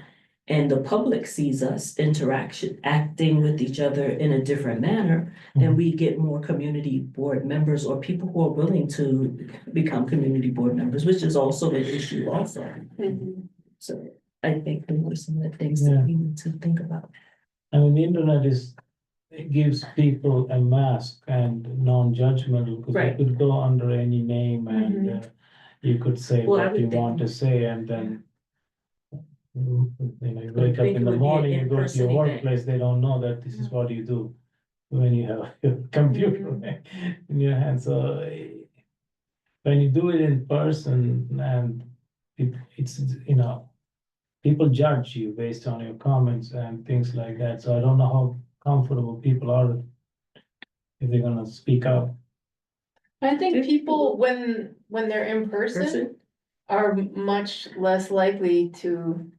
and the public sees us acting with each other in a different manner, then we get more community board members or people who are willing to become community board members, which is also an issue also. So I think those are some of the things that we need to think about. I mean, the internet it gives people a mask and non-judgmental, because Right. you could go under any name and you could say Well, I what would you think- want to say, and then you wake up think in it the would be an morning, you go to in-person your event. workplace, they don't know that this is what you do when you have your computer in your hand. So when you do it in person, and it's people judge you based on your comments and things like that. So I don't know how comfortable people are if they're gonna speak up. I think people, when they're in person, are much less likely to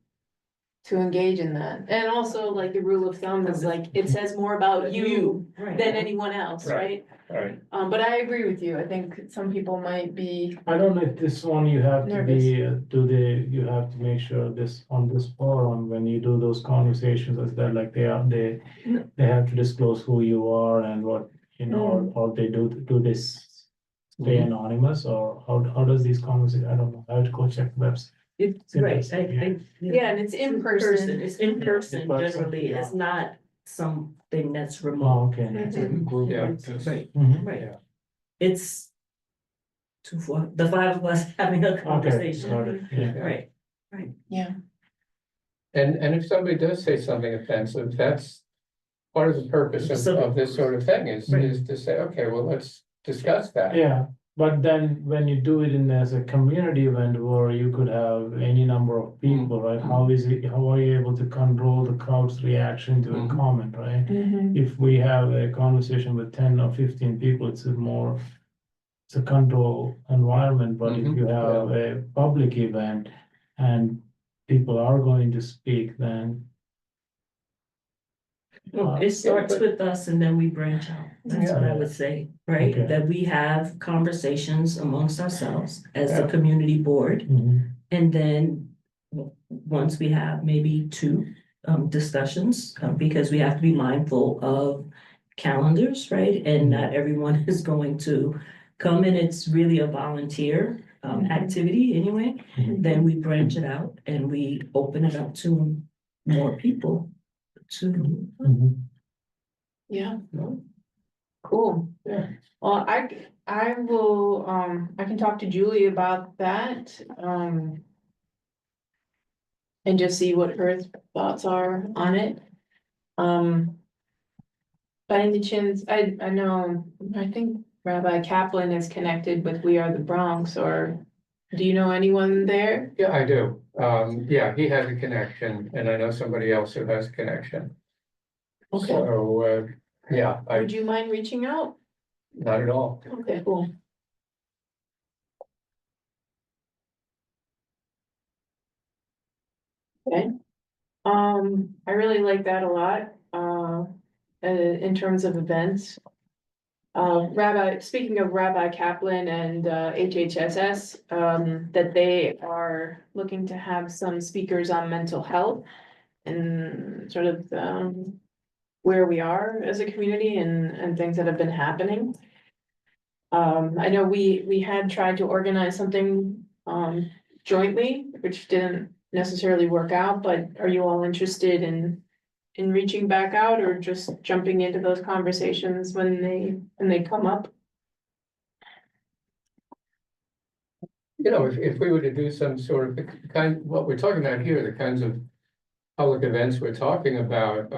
engage in that. And also, like, the rule of thumb is like, it says more about you than anyone else, right? Right. But I agree with you. I think some people might be, I don't know if this one you have to be, you have to make sure this, on this forum, when you do those conversations, is that like they have to disclose who you are and what, or they do this stay anonymous, or how does these conversations, I don't know, I have to go check the website. It's right, yeah, and it's in person. It's in person In person, generally, yeah. it's not something that's Oh, remote. okay. Mhm. Yeah. Right, Mhm. right. It's the five of us having a Okay, conversation, got it, yeah. right? Yeah. And if somebody does say something offensive, that's part of the purpose of this sort of thing is to say, okay, well, let's discuss that. Yeah, but then when you do it as a community event where you could have any number of people, right? How are you able to control the crowd's reaction to a comment, right? If we have a conversation with 10 or 15 people, it's more it's a control environment, but if Mhm, you have a public event and people are going to speak, then Well, it starts with us and then we branch out. That's what I would say, right? Okay. That we have conversations amongst ourselves as the Yeah. community board. And then once we have maybe two discussions, because we have to be mindful of calendars, right? And not everyone is going to come and it's really a volunteer activity anyway. Then we branch it out and we open it up to more people to. Yeah. Cool. Yeah. Well, I will, I can talk to Julie about that, and just see what her thoughts are on it. By any chance, I know, I think Rabbi Kaplan is connected with We Are the Bronx, or do you know anyone there? Yeah, I do. Yeah, he has a connection and I know somebody else who has a connection. Okay, So, yeah, would you mind reaching out? not at all. Okay, cool. Okay, I really like that a lot, in terms of events. Speaking of Rabbi Kaplan and HHSS, that they are looking to have some speakers on mental health and sort of, where we are as a community and things that have been happening. I know we had tried to organize something, jointly, which didn't necessarily work out, but are you all interested in reaching back out or just jumping into those conversations when they come up? You know, if we were to do some sort of what we're talking about here, the kinds of public events we're talking about,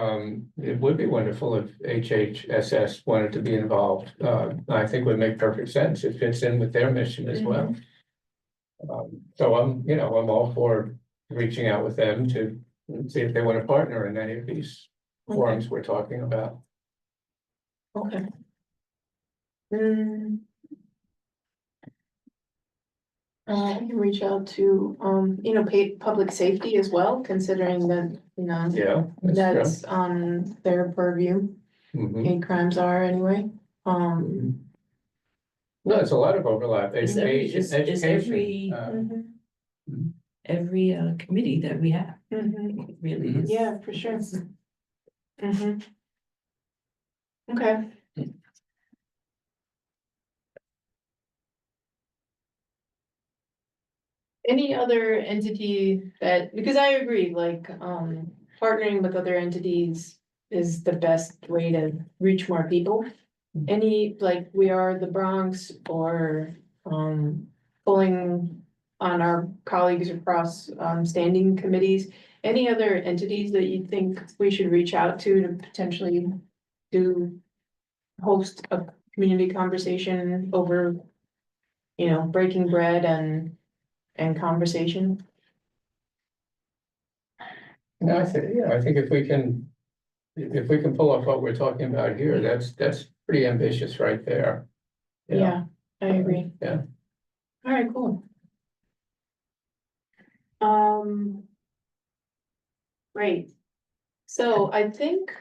it would be wonderful if HHSS wanted to be involved. I think would make perfect sense. It fits in with their mission as well. So I'm all for reaching out with them to see if they want to partner in any of these forums we're talking about. Okay. I can reach out to, public safety as well, considering that, Yeah. that's on their purview, Mhm. hate crimes are anyway. No, it's a lot of overlap. It's every, Education, it's education. every committee that we have, Mhm. it really is. Yeah, for sure. Okay. Any other entity that, because I agree, like, partnering with other entities is the best way to reach more people. Any, like, We Are the Bronx or, pulling on our colleagues across, standing committees, any other entities that you think we should reach out to potentially host a community conversation over, breaking bread and conversation? No, I think if we can pull off what we're talking about here, that's pretty ambitious right there. Yeah, I agree. Yeah. All right, cool. Great. So I think,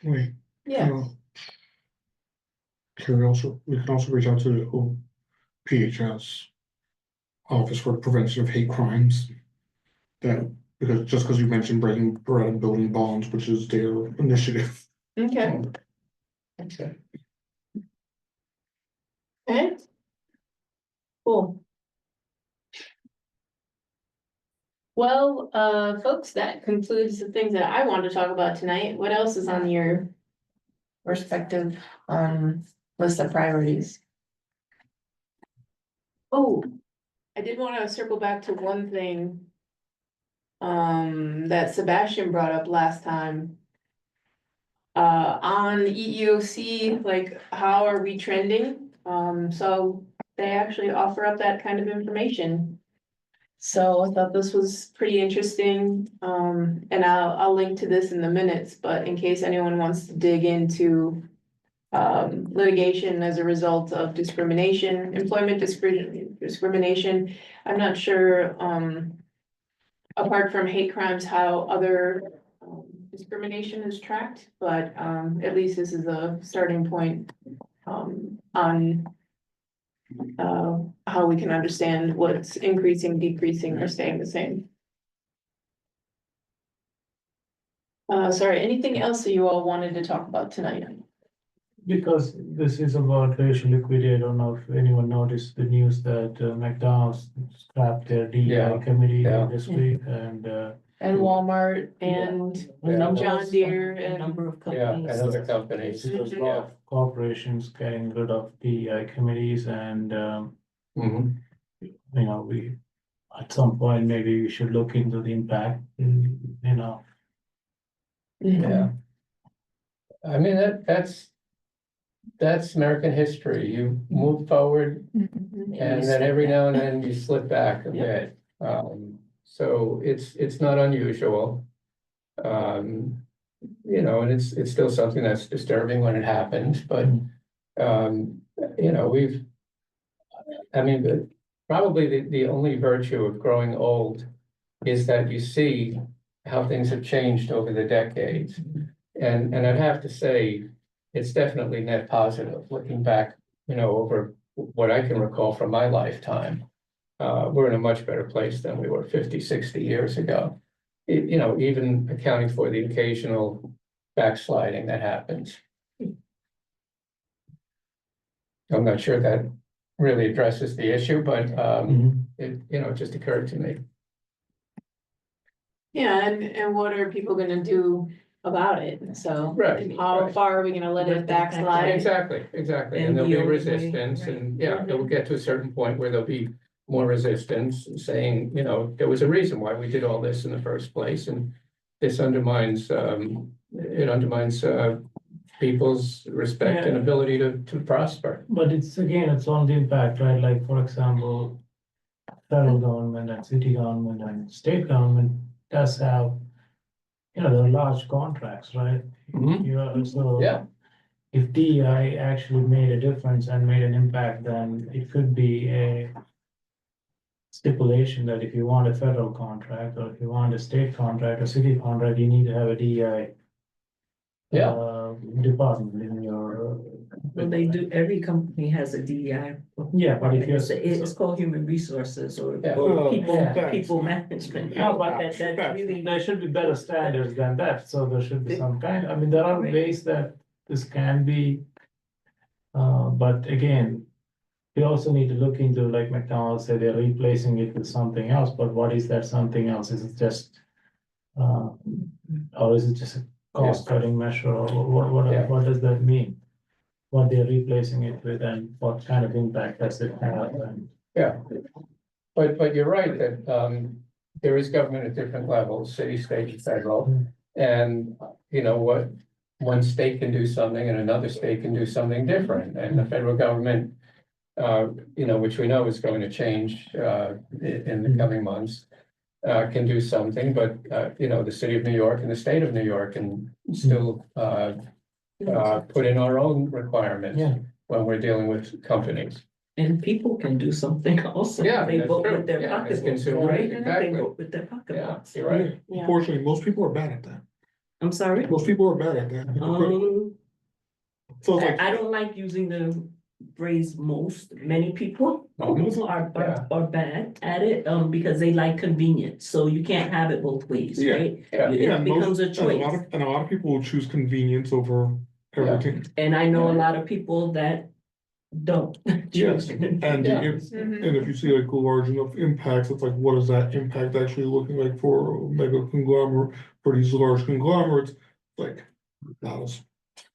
Wait, yeah, we can also reach out to the PHS Office for Prevention of Hate Crimes. That, because you mentioned breaking bread and building bonds, which is their initiative. okay, Okay. okay. Cool. Well, folks, that concludes the things that I wanted to talk about tonight. What else is on your respective, list of priorities? Oh, I did want to circle back to one thing that Sebastian brought up last time. On EEOC, like, how are we trending? So they actually offer up that kind of information. So I thought this was pretty interesting, and I'll link to this in the minutes, but in case anyone wants to dig into litigation as a result of discrimination, employment discrimination. I'm not sure, apart from hate crimes, how other discrimination is tracked, but at least this is a starting point on how we can understand what's increasing, decreasing, or staying the same. Sorry, anything else that you all wanted to talk about tonight? Because this is about racial equity, I don't know if anyone noticed the news that McDonald's scrapped their Yeah, DEI committee yeah. this week and And Walmart and A number John of- Deere a and- number of Yeah, companies. and other companies. there's a lot of corporations getting rid of DEI committees and Mhm. you know, we at some point, maybe we should look into the impact, you know. Yeah. I mean, that's American history. You move forward and then every now and then you slip back a bit. So it's not unusual. You know, and it's still something that's disturbing when it happens, but you know, I mean, probably the only virtue of growing old is that you see how things have changed over the decades. And I'd have to say, it's definitely net positive, looking back, you know, over what I can recall from my lifetime. We're in a much better place than we were 50, 60 years ago. You know, even accounting for the occasional backsliding that happens. I'm not sure that really addresses the issue, but it, you know, it just occurred to me. Yeah, and what are people gonna do about it? So Right, how right. far are we gonna let it backslide? Exactly. And And there'll the be only way, resistance right. and, yeah, it will get to a certain point where there'll be more resistance saying, you know, there was a reason why we did all this in the first place and this undermines, it undermines, people's respect and Yeah. ability to prosper. But it's again, it's on the impact, right? Like, for example, federal government and city government and state government does have, you know, there are large contracts, right? You know, so. Yeah. If DEI actually made a difference and made an impact, then it could be a stipulation that if you want a federal contract or if you want a state contract or city contract, you need to have a DEI department in your. Well, they do, every company has a DEI. Yeah, but if you're. It's called human resources or Yeah. people management. No, but That's really. there should be better standards than that, so there should be some kind, I mean, there are ways that this can be. But again, we also need to look into, like McDonald's said, they're replacing it with something else, but what is that something else? Is it just? Or is it just a cost cutting measure, or Yeah. what does that mean? What they're replacing it with and what kind of impact does it have and. Yeah, but you're right that there is government at different levels, city, state, and federal. And you know what, one state can do something and another state can do something different, and the federal government. You know, which we know is going to change in the coming months. Can do something, but you know, the city of New York and the state of New York can still put in our own requirements. Yeah. When we're dealing with companies. And people can do something also. Yeah, They that's vote true. with their Yeah, as pocketbooks, consumers, right? exactly. They vote with their Yeah, pocketbooks. you're right. Yeah. Unfortunately, most people are bad at that. I'm sorry? Most people are bad at that. Hypocritical. So it's like, I don't like using the phrase most, many people are bad at it, because they like convenience, so you can't have it both ways, Yeah. right? Yeah. yeah, It and becomes a and a lot choice, of, and a lot of people will choose convenience over everything. and I know a lot of people that don't. Yes, choose. and Yeah. and if you see like large enough impacts, it's like, what is that impact actually looking like for a mega conglomerate, for these large conglomerates? Like, dollars.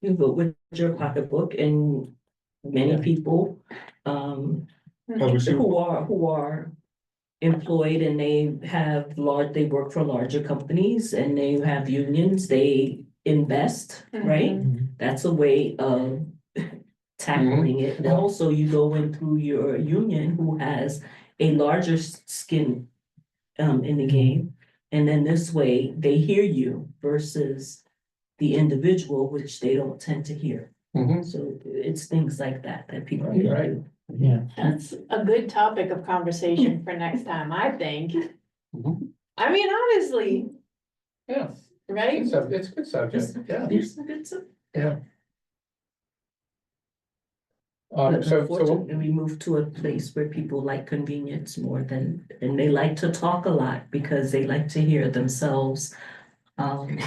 You vote with your pocketbook and many people, As we see, who are employed and they work for larger companies and they have unions, they invest, right? That's a way of tackling it. And also you go in through your union who has a larger skin in the game. And then this way they hear you versus the individual, which they don't tend to hear. Mhm. So it's things like that that people Right, need to right. do. Yeah. That's a good topic of conversation for next time, I think. Mhm. I mean, honestly, Yeah, right? it's a good subject, yeah. It's a good stuff. Yeah. But So, unfortunately, we moved to a place where people like convenience more than, and they like to talk a lot because they like to hear themselves. Um,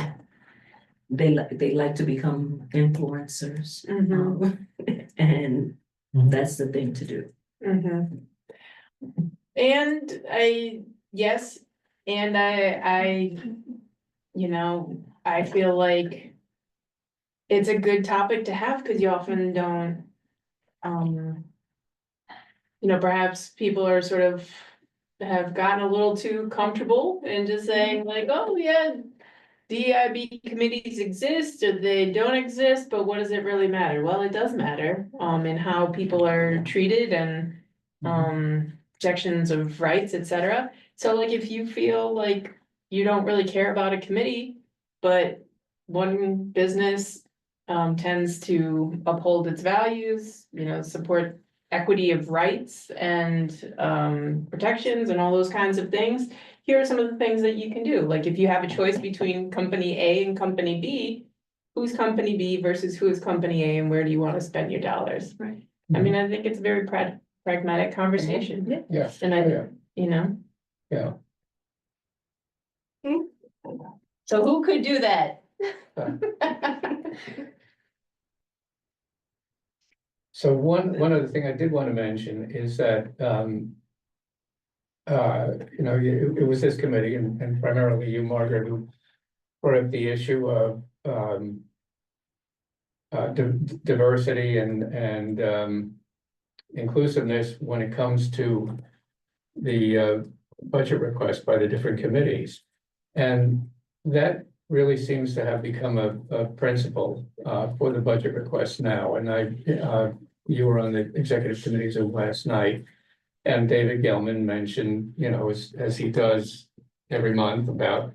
they like to become influencers. Mhm. And Mhm. that's the thing to do. And yes, and you know, I feel like it's a good topic to have, because you often don't, perhaps people are sort of have gotten a little too comfortable in just saying like, oh, yeah, DEIB committees exist or they don't exist, but what does it really matter? Well, it does matter, in how people are treated and, protections of rights, et cetera. So like, if you feel like you don't really care about a committee, but one business, tends to uphold its values, support equity of rights and, protections and all those kinds of things, here are some of the things that you can do. Like, if you have a choice between company A and company B, who's company B versus who is company A, and where do you want to spend your dollars? Right. I mean, I think it's a very pragmatic conversation. Yeah. yeah, And yeah. So who could do that? So one other thing I did want to mention is that, it was this committee and primarily you, Margaret, who brought up the issue of, diversity and inclusiveness when it comes to the, budget request by the different committees. And that really seems to have become a principle, for the budget request now. And you were on the executive committee Zoom last night. And David Gelman mentioned, as he does every month about,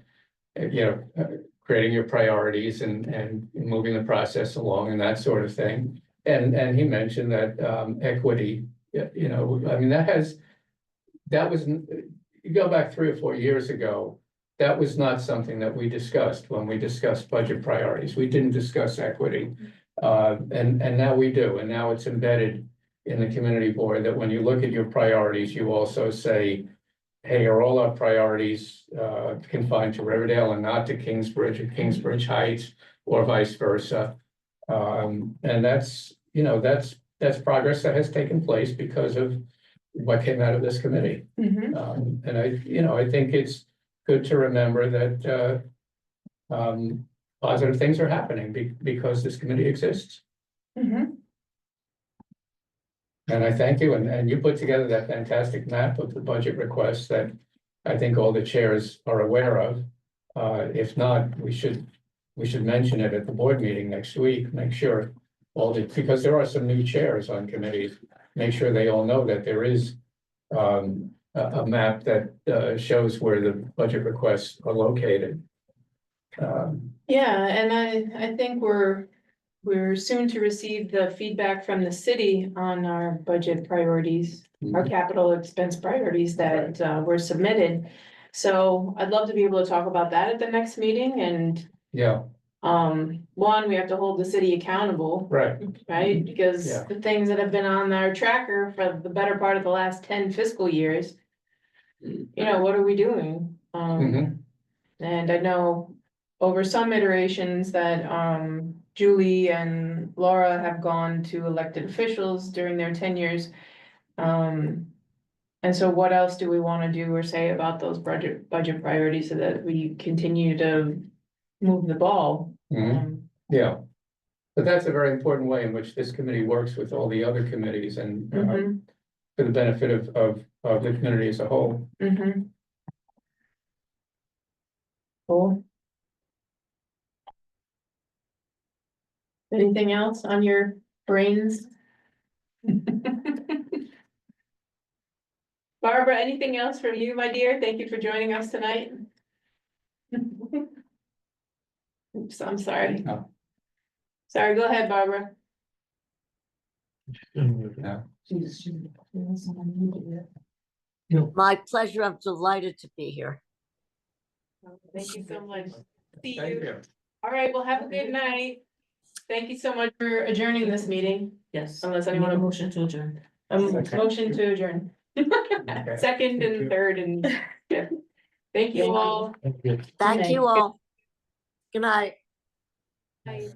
creating your priorities and moving the process along and that sort of thing. And he mentioned that, equity, I mean, you go back 3 or 4 years ago, that was not something that we discussed when we discussed budget priorities. We didn't discuss equity. And now we do, and now it's embedded in the community board that when you look at your priorities, you also say, hey, are all our priorities confined to Riverdale and not to Kingsbridge or Kingsbridge Heights or vice versa? And that's progress that has taken place because of what came out of this committee. And I think it's good to remember that positive things are happening because this committee exists. And I thank you, and you put together that fantastic map of the budget requests that I think all the chairs are aware of. If not, we should mention it at the board meeting next week, make sure because there are some new chairs on committees, make sure they all know that there is a map that shows where the budget requests are located. Yeah, and I think we're soon to receive the feedback from the city on our budget priorities, our capital expense priorities that were submitted. So I'd love to be able to talk about that at the next meeting, and Yeah, one, we have to hold the city accountable, right, right? Because Yeah. the things that have been on our tracker for the better part of the last 10 fiscal years, what are we doing? Mhm. And I know over some iterations that Julie and Laura have gone to elected officials during their tenures. And so what else do we want to do or say about those budget priorities so that we continue to move the ball? Mhm. Yeah. But that's a very important way in which this committee works with all the other committees and Mhm, for the benefit of the community as a whole. mhm. Cool. Anything else on your brains? Barbara, anything else from you, my dear? Thank you for joining us tonight. Oops, I'm sorry. No. Sorry, go ahead, Barbara. My pleasure. I'm delighted to be here. Thank you so much. See Thank you. you. All right, well, have a good night. Thank you so much for adjourning this meeting, Yes. unless Need anyone, a motion to adjourn. motion to adjourn. Okay. Second and third and fifth. Thank you all. Thank you all. Good night. Bye.